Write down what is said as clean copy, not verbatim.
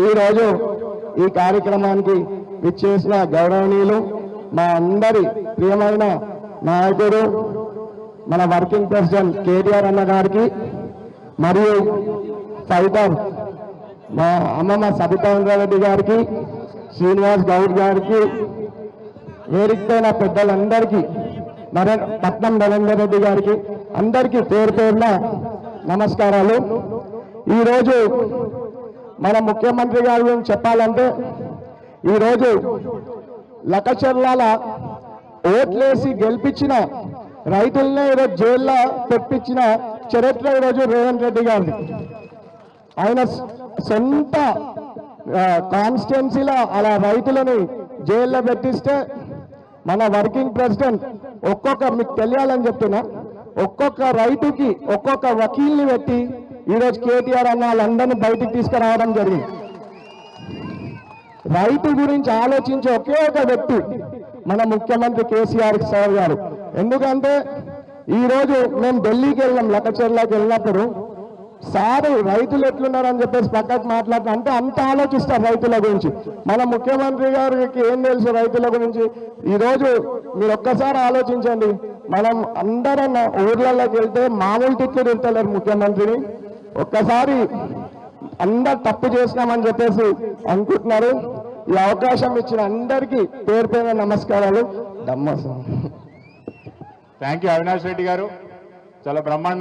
ఈరోజు ఈ కార్యక్రమానికి విచ్చేసిన గౌరవనీయులు మా అందరి ప్రియమైన నాయకుడు మన వర్కింగ్ ప్రెసిడెంట్ కేటీఆర్ అన్న గారికి మరియు ఫైటర్ మా అమ్మమ్మ సబితారెడ్డి గారికి శ్రీనివాస్ గౌడ్ గారికి వేదికపైన పెద్దలందరికీ పట్నం నరేందర్ రెడ్డి గారికి అందరికీ పేరు పేరున నమస్కారాలు. ఈరోజు మన ముఖ్యమంత్రి గారి గురించి చెప్పాలంటే ఈరోజు లకచర్లాల ఓట్లేసి గెలిపించిన రైతులనే ఈరోజు జైల్లో పెట్టించిన చరిత్ర ఈరోజు రేవంత్ రెడ్డి గారిది. ఆయన సొంత కాన్స్టిట్యున్సీలో అలా రైతులని జైల్లో పెట్టిస్తే మన వర్కింగ్ ప్రెసిడెంట్ మీకు తెలియాలని చెప్తున్నా, ఒక్కొక్క రైతుకి ఒక్కొక్క వకీల్ని పెట్టి ఈరోజు కేటీఆర్ అన్న వాళ్ళందరినీ బయటికి తీసుకురావడం జరిగింది. రైతు గురించి ఆలోచించే ఒకే ఒక వ్యక్తి మన ముఖ్యమంత్రి కేసీఆర్ సార్ గారు. ఎందుకంటే ఈరోజు మేము ఢిల్లీకి వెళ్ళాం, లకచర్లకి వెళ్ళినప్పుడు సారు రైతులు ఎట్లున్నారని చెప్పేసి పక్కకు మాట్లాడుతూ అంటే అంత ఆలోచిస్తారు రైతుల గురించి. మన ముఖ్యమంత్రి గారికి ఏం తెలుసు రైతుల గురించి? ఈరోజు మీరు ఒక్కసారి ఆలోచించండి, మనం అందరం ఊర్లలోకి వెళ్తే మామూలు తిట్లు తింటలేరు ముఖ్యమంత్రిని. ఒక్కసారి అందరు తప్పు చేసినామని చెప్పేసి అనుకుంటున్నారు. ఈ అవకాశం ఇచ్చిన అందరికీ పేరు పేరు నమస్కారాలు. థ్యాంక్ యూ అవినాష్ రెడ్డి గారు, చాలా బ్రహ్మాండ